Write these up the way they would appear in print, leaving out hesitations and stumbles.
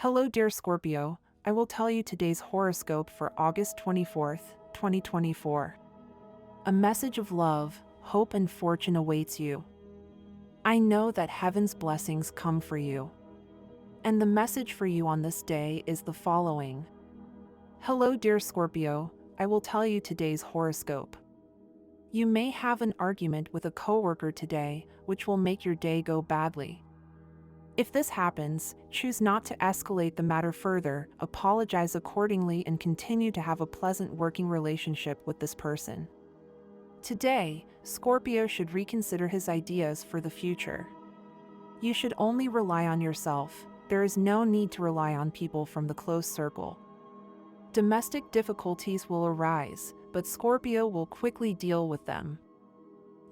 Hello dear Scorpio, I will tell you today's horoscope for August 24th, 2024. A message of love, hope and fortune awaits you. I know that heaven's blessings come for you. And the message for you on this day is the following. Hello dear Scorpio, I will tell you today's horoscope. You may have an argument with a coworker today, which will make your day go badly. If this happens, choose not to escalate the matter further, apologize accordingly and continue to have a pleasant working relationship with this person. Today, Scorpio should reconsider his ideas for the future. You should only rely on yourself. There is no need to rely on people from the close circle. Domestic difficulties will arise, but Scorpio will quickly deal with them.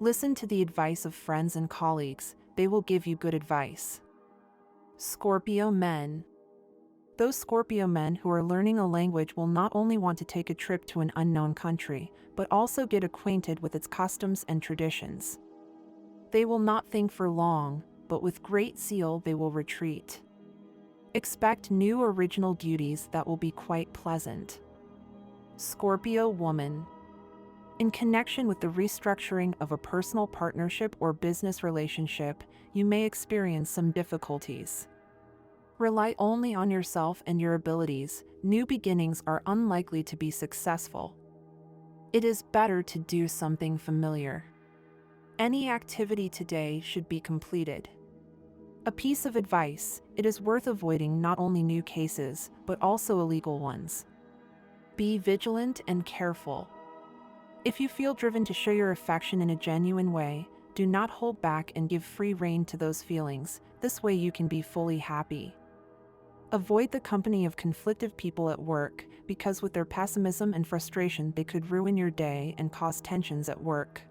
Listen to the advice of friends and colleagues, they will give you good advice. Scorpio men. Those Scorpio men who are learning a language will not only want to take a trip to an unknown country, but also get acquainted with its customs and traditions. They will not think for long, but with great zeal they will retreat. Expect new original duties that will be quite pleasant. Scorpio woman. In connection with the restructuring of a personal partnership or business relationship, you may experience some difficulties. Rely only on yourself and your abilities. New beginnings are unlikely to be successful. It is better to do something familiar. Any activity today should be completed. A piece of advice, it is worth avoiding not only new cases, but also illegal ones. Be vigilant and careful. If you feel driven to show your affection in a genuine way, do not hold back and give free rein to those feelings. This way you can be fully happy. Avoid the company of conflictive people at work, because with their pessimism and frustration they could ruin your day and cause tensions at work.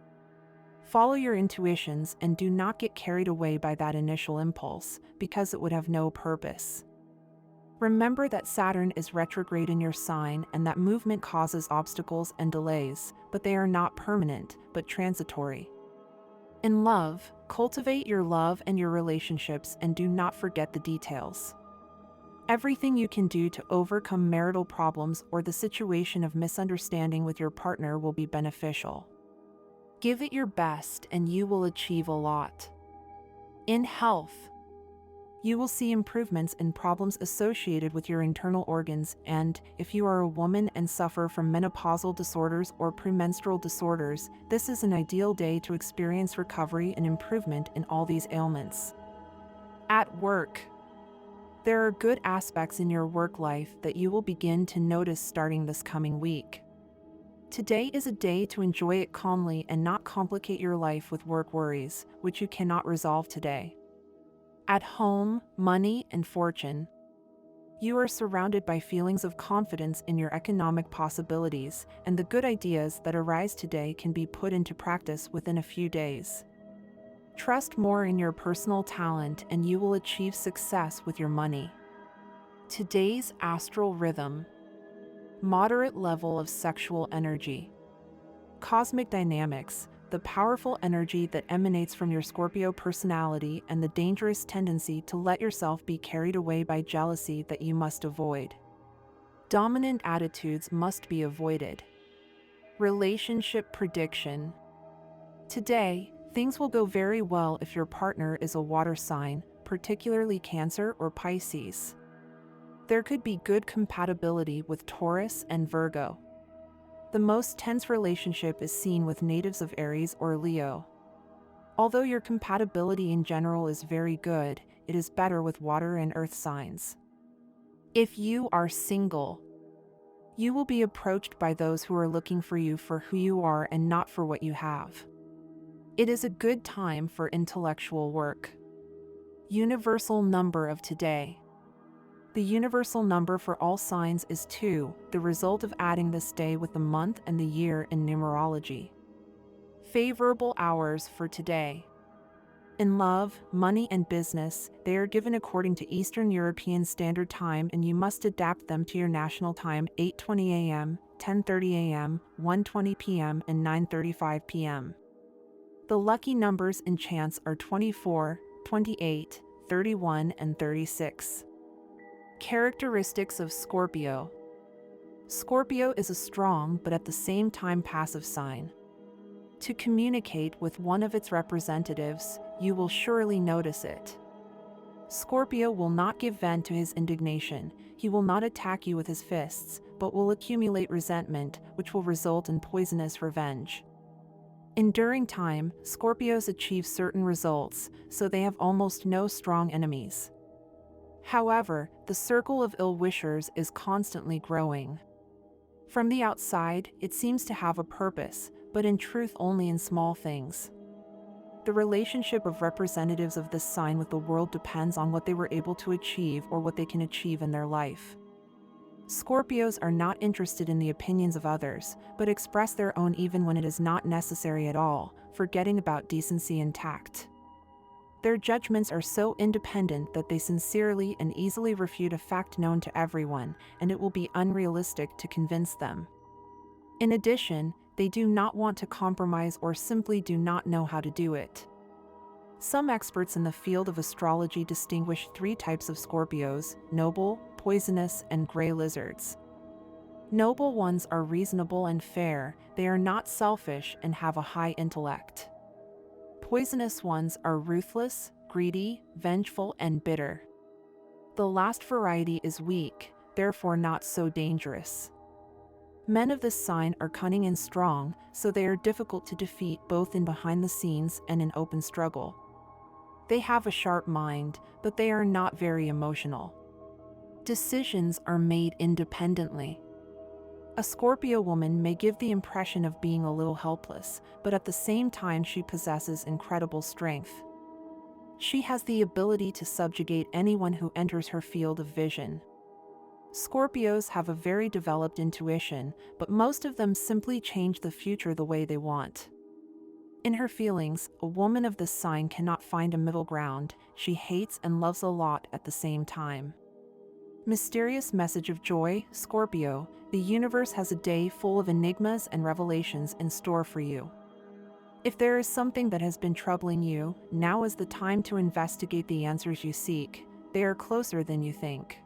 Follow your intuitions and do not get carried away by that initial impulse, because it would have no purpose. Remember that Saturn is retrograde in your sign and that movement causes obstacles and delays, but they are not permanent, but transitory. In love, cultivate your love and your relationships and do not forget the details. Everything you can do to overcome marital problems or the situation of misunderstanding with your partner will be beneficial. Give it your best and you will achieve a lot. In health, you will see improvements in problems associated with your internal organs, and if you are a woman and suffer from menopausal disorders or premenstrual disorders, this is an ideal day to experience recovery and improvement in all these ailments. At work, there are good aspects in your work life that you will begin to notice starting this coming week. Today is a day to enjoy it calmly and not complicate your life with work worries, which you cannot resolve today. At home, money and fortune. You are surrounded by feelings of confidence in your economic possibilities, and the good ideas that arise today can be put into practice within a few days. Trust more in your personal talent and you will achieve success with your money. Today's astral rhythm. Moderate level of sexual energy. Cosmic dynamics. The powerful energy that emanates from your Scorpio personality and the dangerous tendency to let yourself be carried away by jealousy that you must avoid. Dominant attitudes must be avoided. Relationship prediction. Today, things will go very well if your partner is a water sign, particularly Cancer or Pisces. There could be good compatibility with Taurus and Virgo. The most tense relationship is seen with natives of Aries or Leo. Although your compatibility in general is very good, it is better with water and earth signs. If you are single, you will be approached by those who are looking for you for who you are and not for what you have. It is a good time for intellectual work. Universal number of today. The universal number for all signs is 2, the result of adding this day with the month and the year in numerology. Favorable hours for today. In love, money and business, they are given according to Eastern European Standard Time and you must adapt them to your national time 8:20 a.m., 10:30 a.m., 1:20 p.m. and 9:35 p.m. The lucky numbers in chance are 24, 28, 31 and 36. Characteristics of Scorpio. Scorpio is a strong but at the same time passive sign. To communicate with one of its representatives, you will surely notice it. Scorpio will not give vent to his indignation. He will not attack you with his fists, but will accumulate resentment, which will result in poisonous revenge. Enduring time, Scorpios achieve certain results, so they have almost no strong enemies. However, the circle of ill-wishers is constantly growing. From the outside, it seems to have a purpose, but in truth only in small things. The relationship of representatives of this sign with the world depends on what they were able to achieve or what they can achieve in their life. Scorpios are not interested in the opinions of others, but express their own even when it is not necessary at all, forgetting about decency and tact. Their judgments are so independent that they sincerely and easily refute a fact known to everyone, and it will be unrealistic to convince them. In addition, they do not want to compromise or simply do not know how to do it. Some experts in the field of astrology distinguish three types of Scorpios: noble, poisonous, and gray lizards. Noble ones are reasonable and fair, they are not selfish and have a high intellect. Poisonous ones are ruthless, greedy, vengeful, and bitter. The last variety is weak, therefore not so dangerous. Men of this sign are cunning and strong, so they are difficult to defeat both in behind the scenes and in open struggle. They have a sharp mind, but they are not very emotional. Decisions are made independently. A Scorpio woman may give the impression of being a little helpless, but at the same time she possesses incredible strength. She has the ability to subjugate anyone who enters her field of vision. Scorpios have a very developed intuition, but most of them simply change the future the way they want. In her feelings, a woman of this sign cannot find a middle ground. She hates and loves a lot at the same time. Mysterious message of joy, Scorpio. The universe has a day full of enigmas and revelations in store for you. If there is something that has been troubling you, now is the time to investigate the answers you seek. They are closer than you think.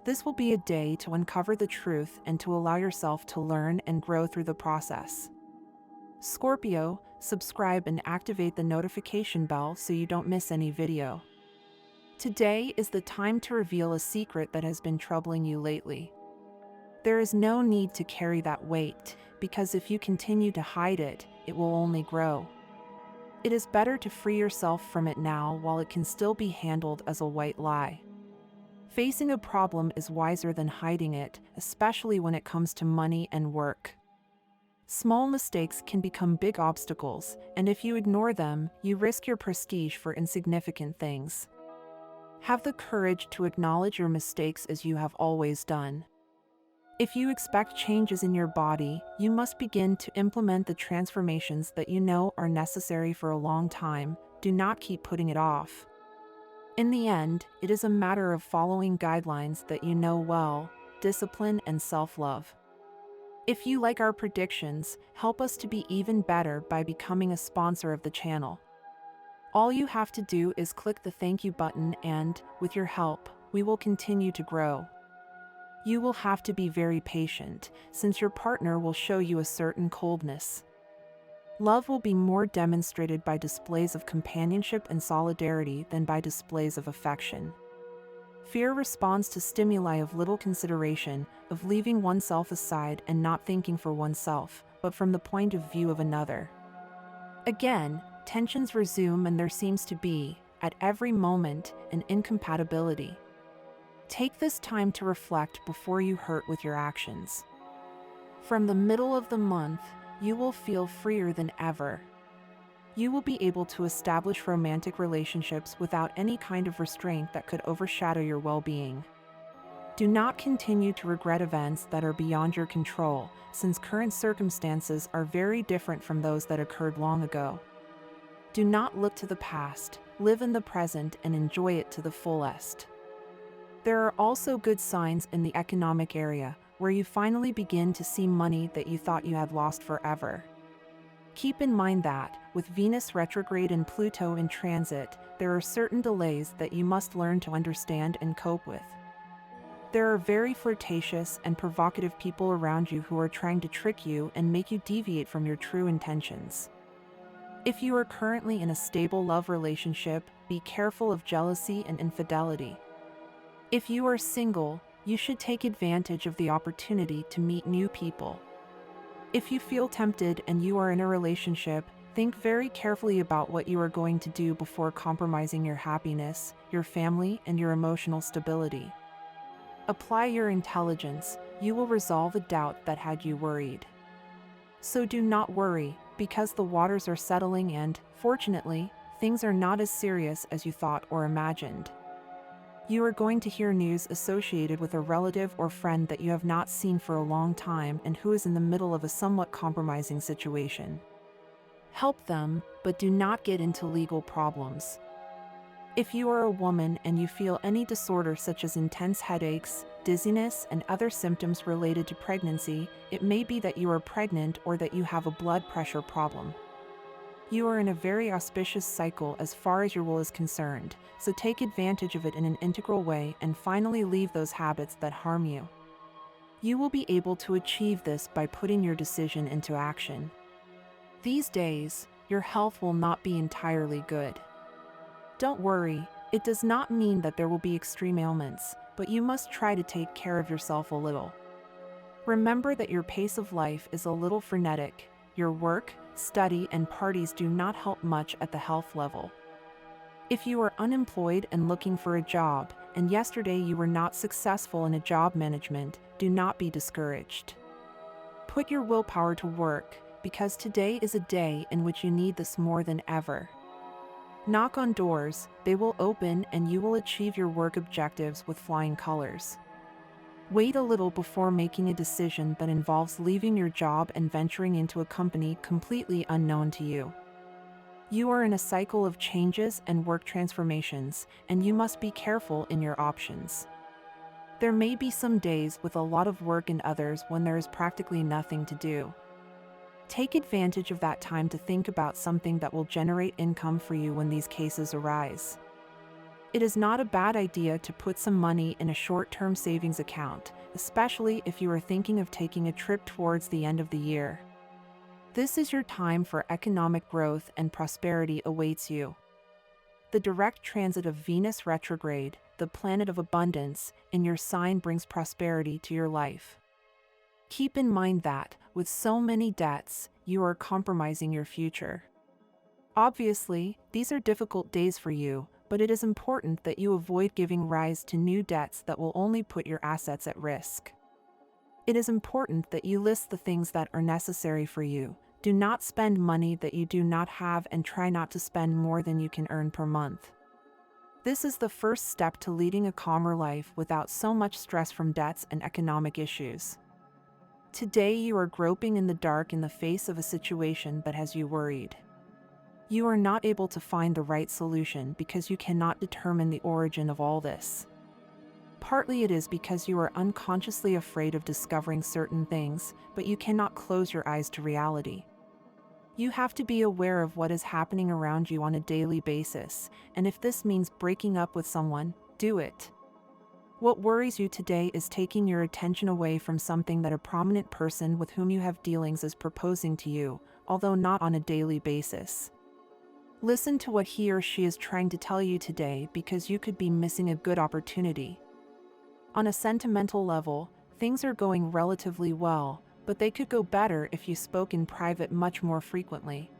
This will be a day to uncover the truth and to allow yourself to learn and grow through the process. Scorpio, subscribe and activate the notification bell so you don't miss any video. Today is the time to reveal a secret that has been troubling you lately. There is no need to carry that weight, because if you continue to hide it, it will only grow. It is better to free yourself from it now while it can still be handled as a white lie. Facing a problem is wiser than hiding it, especially when it comes to money and work. Small mistakes can become big obstacles, and if you ignore them, you risk your prestige for insignificant things. Have the courage to acknowledge your mistakes as you have always done. If you expect changes in your body, you must begin to implement the transformations that you know are necessary for a long time. Do not keep putting it off. In the end, it is a matter of following guidelines that you know well, discipline and self-love. If you like our predictions, help us to be even better by becoming a sponsor of the channel. All you have to do is click the thank you button and, with your help, we will continue to grow. You will have to be very patient, since your partner will show you a certain coldness. Love will be more demonstrated by displays of companionship and solidarity than by displays of affection. Fear responds to stimuli of little consideration, of leaving oneself aside and not thinking for oneself, but from the point of view of another. Again, tensions resume and there seems to be, at every moment, an incompatibility. Take this time to reflect before you hurt with your actions. From the middle of the month, you will feel freer than ever. You will be able to establish romantic relationships without any kind of restraint that could overshadow your well-being. Do not continue to regret events that are beyond your control, since current circumstances are very different from those that occurred long ago. Do not look to the past, live in the present and enjoy it to the fullest. There are also good signs in the economic area, where you finally begin to see money that you thought you had lost forever. Keep in mind that, with Venus retrograde and Pluto in transit, there are certain delays that you must learn to understand and cope with. There are very flirtatious and provocative people around you who are trying to trick you and make you deviate from your true intentions. If you are currently in a stable love relationship, be careful of jealousy and infidelity. If you are single, you should take advantage of the opportunity to meet new people. If you feel tempted and you are in a relationship, think very carefully about what you are going to do before compromising your happiness, your family, and your emotional stability. Apply your intelligence, you will resolve a doubt that had you worried. So do not worry, because the waters are settling and, fortunately, things are not as serious as you thought or imagined. You are going to hear news associated with a relative or friend that you have not seen for a long time and who is in the middle of a somewhat compromising situation. Help them, but do not get into legal problems. If you are a woman and you feel any disorder such as intense headaches, dizziness, and other symptoms related to pregnancy, it may be that you are pregnant or that you have a blood pressure problem. You are in a very auspicious cycle as far as your will is concerned, so take advantage of it in an integral way and finally leave those habits that harm you. You will be able to achieve this by putting your decision into action. These days, your health will not be entirely good. Don't worry, it does not mean that there will be extreme ailments, but you must try to take care of yourself a little. Remember that your pace of life is a little frenetic. Your work, study, and parties do not help much at the health level. If you are unemployed and looking for a job, and yesterday you were not successful in a job management, do not be discouraged. Put your willpower to work, because today is a day in which you need this more than ever. Knock on doors, they will open and you will achieve your work objectives with flying colors. Wait a little before making a decision that involves leaving your job and venturing into a company completely unknown to you. You are in a cycle of changes and work transformations, and you must be careful in your options. There may be some days with a lot of work and others when there is practically nothing to do. Take advantage of that time to think about something that will generate income for you when these cases arise. It is not a bad idea to put some money in a short-term savings account, especially if you are thinking of taking a trip towards the end of the year. This is your time for economic growth and prosperity awaits you. The direct transit of Venus retrograde, the planet of abundance, in your sign brings prosperity to your life. Keep in mind that, with so many debts, you are compromising your future. Obviously, these are difficult days for you, but it is important that you avoid giving rise to new debts that will only put your assets at risk. It is important that you list the things that are necessary for you. Do not spend money that you do not have and try not to spend more than you can earn per month. This is the first step to leading a calmer life without so much stress from debts and economic issues. Today you are groping in the dark in the face of a situation that has you worried. You are not able to find the right solution because you cannot determine the origin of all this. Partly it is because you are unconsciously afraid of discovering certain things, but you cannot close your eyes to reality. You have to be aware of what is happening around you on a daily basis, and if this means breaking up with someone, do it. What worries you today is taking your attention away from something that a prominent person with whom you have dealings is proposing to you, although not on a daily basis. Listen to what he or she is trying to tell you today because you could be missing a good opportunity. On a sentimental level, things are going relatively well, but they could go better if you spoke in private much more frequently.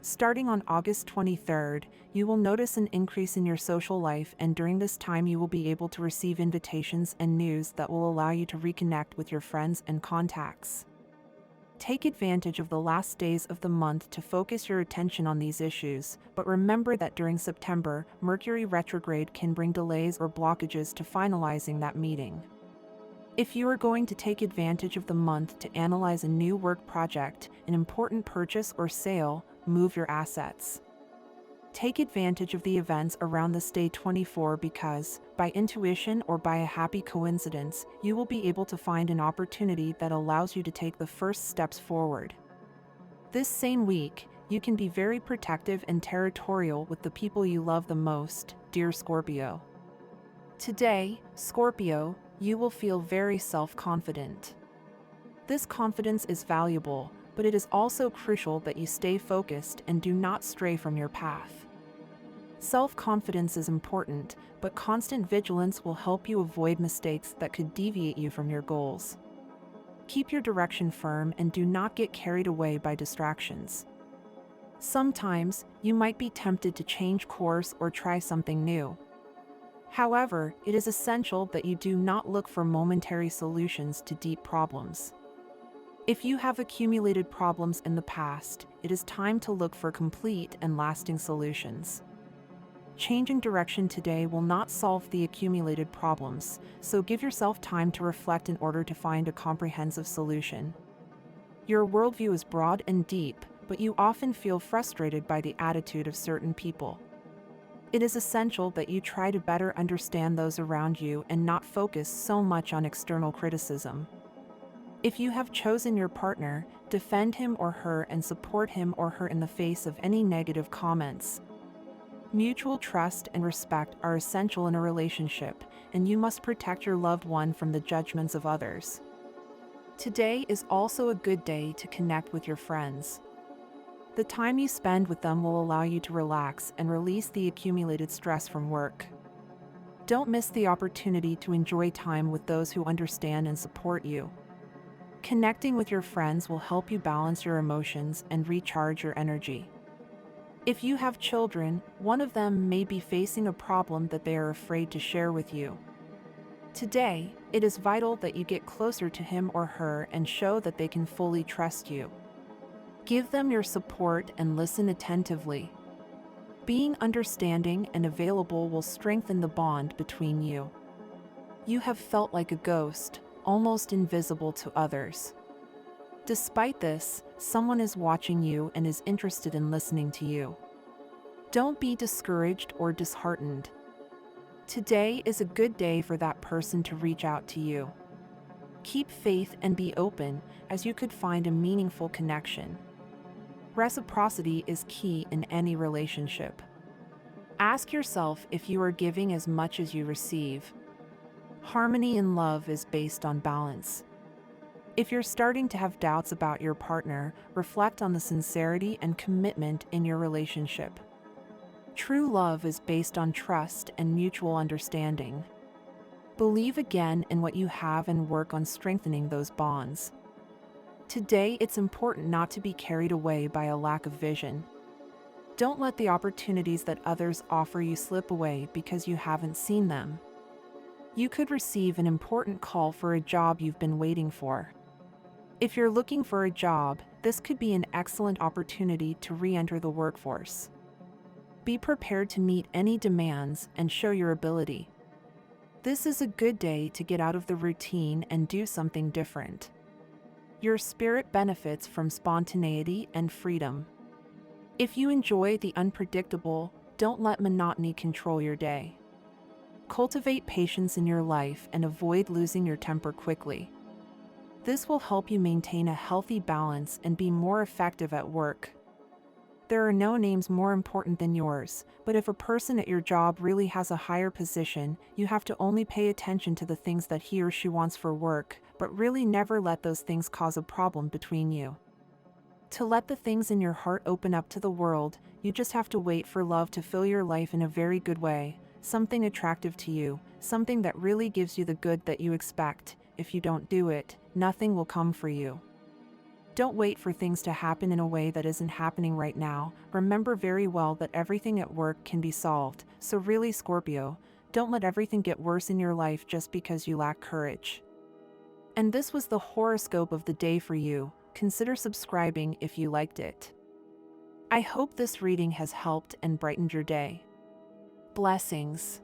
Starting on August 23rd, you will notice an increase in your social life, and during this time you will be able to receive invitations and news that will allow you to reconnect with your friends and contacts. Take advantage of the last days of the month to focus your attention on these issues, but remember that during September, Mercury retrograde can bring delays or blockages to finalizing that meeting. If you are going to take advantage of the month to analyze a new work project, an important purchase or sale, move your assets. Take advantage of the events around this day 24 because, by intuition or by a happy coincidence, you will be able to find an opportunity that allows you to take the first steps forward. This same week, you can be very protective and territorial with the people you love the most, dear Scorpio. Today, Scorpio, you will feel very self-confident. This confidence is valuable, but it is also crucial that you stay focused and do not stray from your path. Self-confidence is important, but constant vigilance will help you avoid mistakes that could deviate you from your goals. Keep your direction firm and do not get carried away by distractions. Sometimes, you might be tempted to change course or try something new. However, it is essential that you do not look for momentary solutions to deep problems. If you have accumulated problems in the past, it is time to look for complete and lasting solutions. Changing direction today will not solve the accumulated problems, so give yourself time to reflect in order to find a comprehensive solution. Your worldview is broad and deep, but you often feel frustrated by the attitude of certain people. It is essential that you try to better understand those around you and not focus so much on external criticism. If you have chosen your partner, defend him or her and support him or her in the face of any negative comments. Mutual trust and respect are essential in a relationship, and you must protect your loved one from the judgments of others. Today is also a good day to connect with your friends. The time you spend with them will allow you to relax and release the accumulated stress from work. Don't miss the opportunity to enjoy time with those who understand and support you. Connecting with your friends will help you balance your emotions and recharge your energy. If you have children, one of them may be facing a problem that they are afraid to share with you. Today, it is vital that you get closer to him or her and show that they can fully trust you. Give them your support and listen attentively. Being understanding and available will strengthen the bond between you. You have felt like a ghost, almost invisible to others. Despite this, someone is watching you and is interested in listening to you. Don't be discouraged or disheartened. Today is a good day for that person to reach out to you. Keep faith and be open, as you could find a meaningful connection. Reciprocity is key in any relationship. Ask yourself if you are giving as much as you receive. Harmony in love is based on balance. If you're starting to have doubts about your partner, reflect on the sincerity and commitment in your relationship. True love is based on trust and mutual understanding. Believe again in what you have and work on strengthening those bonds. Today, it's important not to be carried away by a lack of vision. Don't let the opportunities that others offer you slip away because you haven't seen them. You could receive an important call for a job you've been waiting for. If you're looking for a job, this could be an excellent opportunity to re-enter the workforce. Be prepared to meet any demands and show your ability. This is a good day to get out of the routine and do something different. Your spirit benefits from spontaneity and freedom. If you enjoy the unpredictable, don't let monotony control your day. Cultivate patience in your life and avoid losing your temper quickly. This will help you maintain a healthy balance and be more effective at work. There are no names more important than yours, but if a person at your job really has a higher position, you have to only pay attention to the things that he or she wants for work, but really never let those things cause a problem between you. To let the things in your heart open up to the world, you just have to wait for love to fill your life in a very good way, something attractive to you, something that really gives you the good that you expect. If you don't do it, nothing will come for you. Don't wait for things to happen in a way that isn't happening right now. Remember very well that everything at work can be solved, so really, Scorpio, don't let everything get worse in your life just because you lack courage. And this was the horoscope of the day for you. Consider subscribing if you liked it. I hope this reading has helped and brightened your day. Blessings.